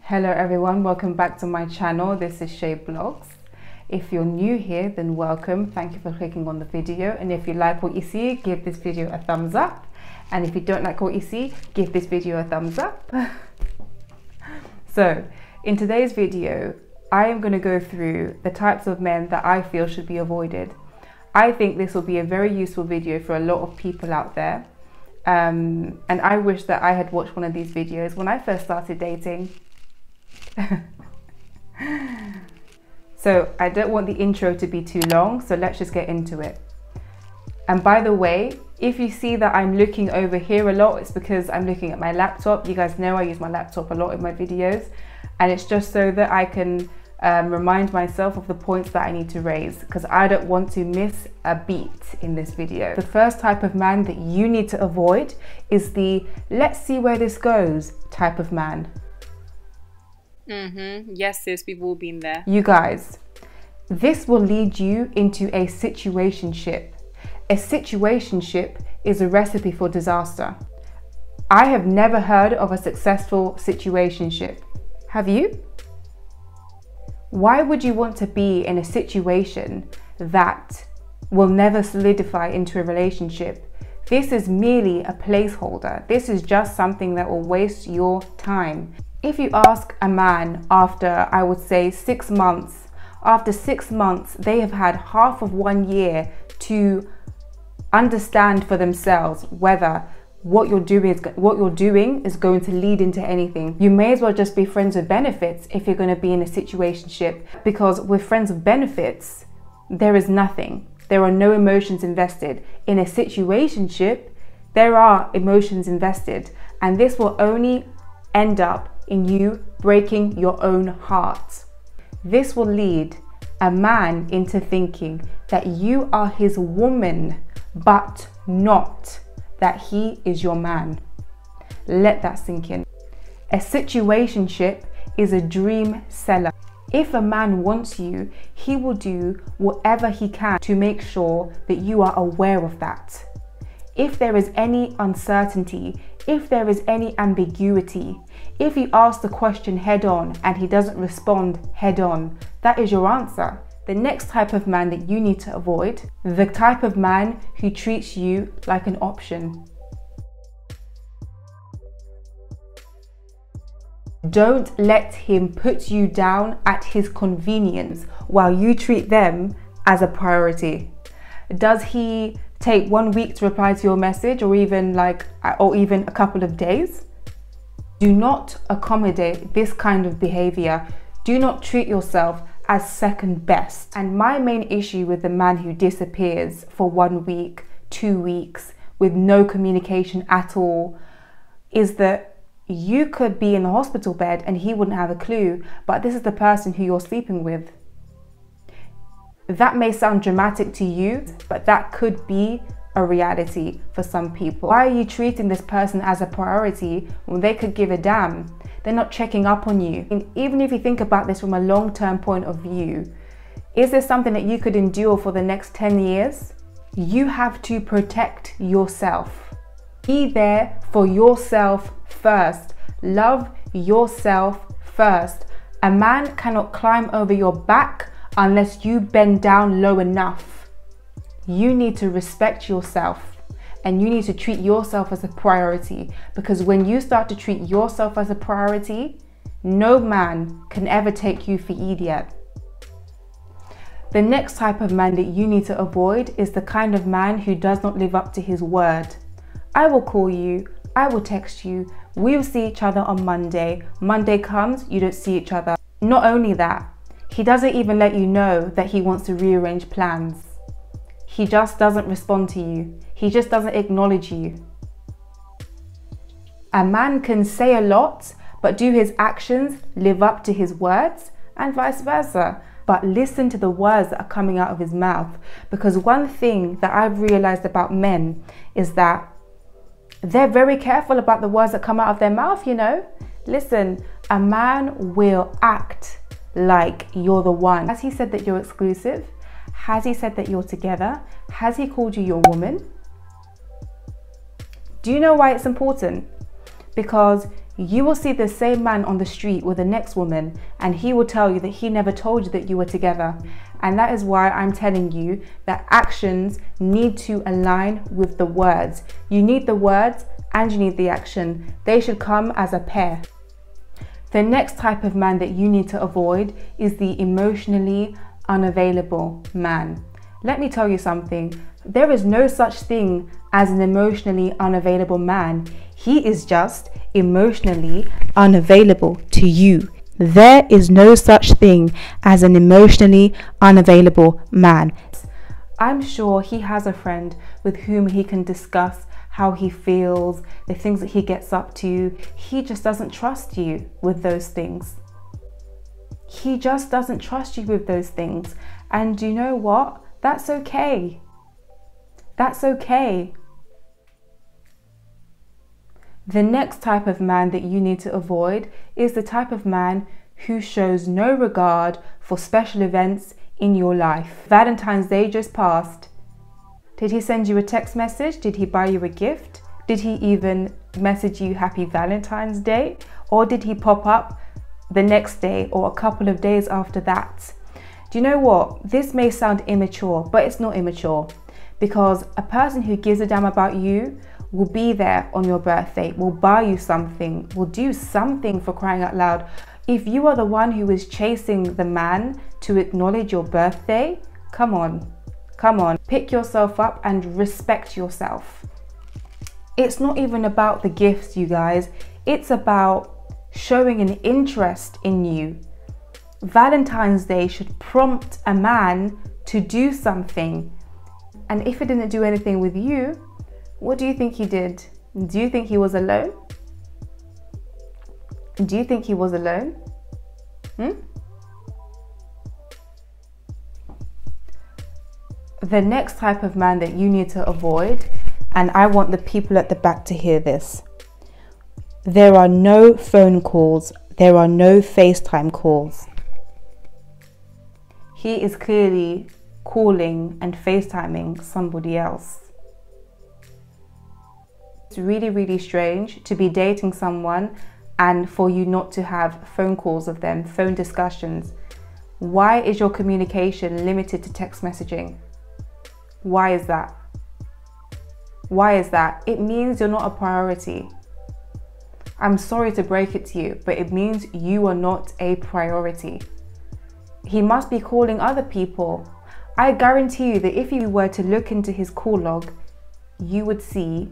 Hello everyone, welcome back to my channel. This is Shay Blogs. If you're new here, then welcome. Thank you for clicking on the video, and if you like what you see, give this video a thumbs up, and if you don't like what you see, give this video a thumbs up. So in today's video, I am going to go through the types of men that I feel should be avoided. I think this will be a very useful video for a lot of people out there, and I wish that I had watched one of these videos when I first started dating. So I don't want the intro to be too long, so let's just get into it. And by the way, if you see that I'm looking over here a lot, it's because I'm looking at my laptop. You guys know I use my laptop a lot in my videos, and it's just so that I can remind myself of the points that I need to raise, because I don't want to miss a beat in this video. The first type of man that you need to avoid is the let's see where this goes type of man. Yes, sis, we've all been there. You guys, this will lead you into a situationship. A situationship is a recipe for disaster. I have never heard of a successful situationship. Have you? Why would you want to be in a situation that will never solidify into a relationship? This is merely a placeholder. This is just something that will waste your time. If you ask a man after, I would say 6 months, after 6 months, they have had half of 1 year to understand for themselves whether what you're doing is going to lead into anything. You may as well just be friends with benefits if you're going to be in a situationship, because with friends with benefits, there is nothing. There are no emotions invested. In a situationship, there are emotions invested, and this will only end up in you breaking your own heart. This will lead a man into thinking that you are his woman, but not that he is your man. Let that sink in. A situationship is a dream seller. If a man wants you, he will do whatever he can to make sure that you are aware of that. If there is any uncertainty, if there is any ambiguity, if you ask the question head on and he doesn't respond head on, that is your answer. The next type of man that you need to avoid, the type of man who treats you like an option. Don't let him put you down at his convenience while you treat them as a priority. Does he take 1 week to reply to your message, or even a couple of days? Do not accommodate this kind of behavior. Do not treat yourself as second best. And my main issue with the man who disappears for 1 week, 2 weeks with no communication at all is that you could be in the hospital bed and he wouldn't have a clue, but this is the person who you're sleeping with. That may sound dramatic to you, but that could be a reality for some people. Why are you treating this person as a priority when they could give a damn? They're not checking up on you. And even if you think about this from a long-term point of view, is this something that you could endure for the next 10 years? You have to protect yourself. Be there for yourself first. Love yourself first. A man cannot climb over your back unless you bend down low enough. You need to respect yourself, and you need to treat yourself as a priority, because when you start to treat yourself as a priority, no man can ever take you for idiot. The next type of man that you need to avoid is the kind of man who does not live up to his word. I will call you, I will text you, we'll see each other on Monday. Monday comes, you don't see each other. Not only that, he doesn't even let you know that he wants to rearrange plans. He just doesn't respond to you. He just doesn't acknowledge you. A man can say a lot, but do his actions live up to his words, and vice versa? But listen to the words that are coming out of his mouth, because one thing that I've realized about men is that they're very careful about the words that come out of their mouth, you know. Listen, a man will act like you're the one. Has he said that you're exclusive? Has he said that you're together? Has he called you your woman? Do you know why it's important? Because You will see the same man on the street with the next woman, and he will tell you that he never told you that you were together. And that is why I'm telling you that actions need to align with the words. You need the words and you need the action. They should come as a pair. The next type of man that you need to avoid is the emotionally unavailable man. Let me tell you something. There is no such thing as an emotionally unavailable man. He is just emotionally unavailable to you. There is no such thing as an emotionally unavailable man. I'm sure he has a friend with whom he can discuss how he feels, the things that he gets up to. He just doesn't trust you with those things. He just doesn't trust you with those things. And you know what? That's okay. That's okay. The next type of man that you need to avoid is the type of man who shows no regard for special events in your life. Valentine's Day just passed. Did he send you a text message? Did he buy you a gift? Did he even message you Happy Valentine's Day? Or did he pop up the next day or a couple of days after that? Do you know what? This may sound immature, but it's not immature, because a person who gives a damn about you will be there on your birthday, will buy you something, will do something, for crying out loud. If you are the one who is chasing the man to acknowledge your birthday, come on, pick yourself up and respect yourself. It's not even about the gifts, you guys. It's about showing an interest in you. Valentine's Day should prompt a man to do something. And if he didn't do anything with you, what do you think he did? Do you think he was alone? Do you think he was alone? The next type of man that you need to avoid, and I want the people at the back to hear this. There are no phone calls. There are no FaceTime calls. He is clearly calling and FaceTiming somebody else. It's really, really strange to be dating someone and for you not to have phone calls with them, phone discussions. Why is your communication limited to text messaging? Why is that? Why is that? It means you're not a priority. I'm sorry to break it to you, but it means you are not a priority. He must be calling other people. I guarantee you that if you were to look into his call log, you would see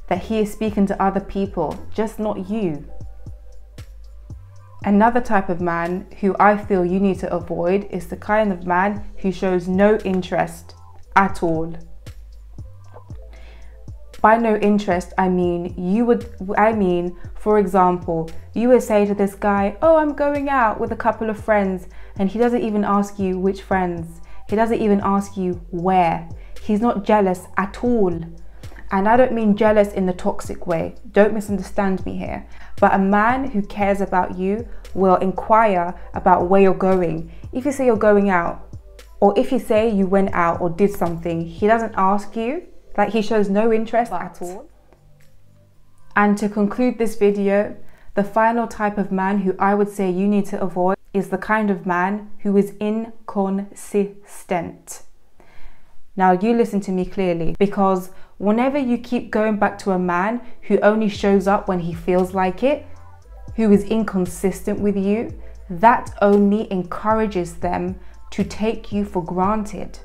that he is speaking to other people, just not you. Another type of man who I feel you need to avoid is the kind of man who shows no interest at all. By no interest, I mean, for example, you would say to this guy, oh, I'm going out with a couple of friends, and he doesn't even ask you which friends. He doesn't even ask you where. He's not jealous at all. And I don't mean jealous in the toxic way. Don't misunderstand me here. But a man who cares about you will inquire about where you're going. If you say you're going out, or if you say you went out or did something, he doesn't ask you. Like, he shows no interest at all. And to conclude this video, the final type of man who I would say you need to avoid is the kind of man who is inconsistent. Now, you listen to me clearly, because whenever you keep going back to a man who only shows up when he feels like it, who is inconsistent with you, that only encourages them to take you for granted.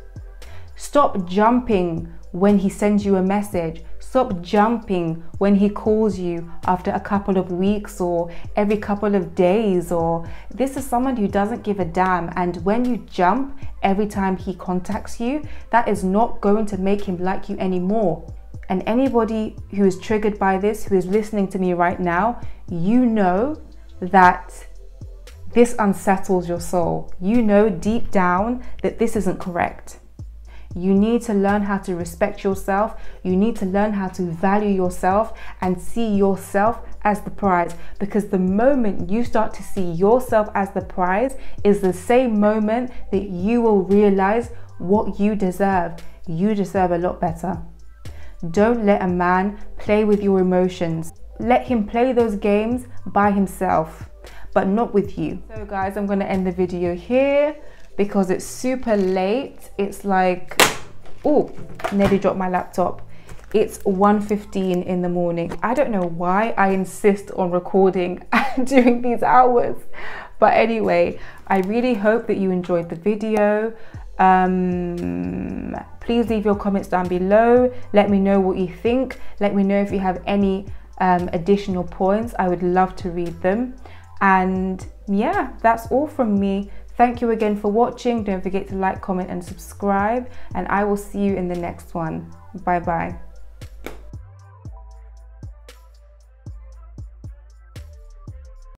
Stop jumping when he sends you a message. Stop jumping when he calls you after a couple of weeks or every couple of days. Or this is someone who doesn't give a damn, and when you jump every time he contacts you, that is not going to make him like you anymore. And anybody who is triggered by this, who is listening to me right now, you know that this unsettles your soul. You know deep down that this isn't correct. You need to learn how to respect yourself. You need to learn how to value yourself and see yourself as the prize, because the moment you start to see yourself as the prize is the same moment that you will realize what you deserve. You deserve a lot better. Don't let a man play with your emotions. let him play those games by himself, but not with you. So guys, I'm going to end the video here because it's super late. It's like, oh, nearly dropped my laptop. It's 1:15 in the morning. I don't know why I insist on recording during these hours. But anyway, I really hope that you enjoyed the video. Please leave your comments down below. Let me know what you think. Let me know if you have any additional points. I would love to read them. And yeah, that's all from me. Thank you again for watching. Don't forget to like, comment and subscribe, and I will see you in the next one. Bye bye.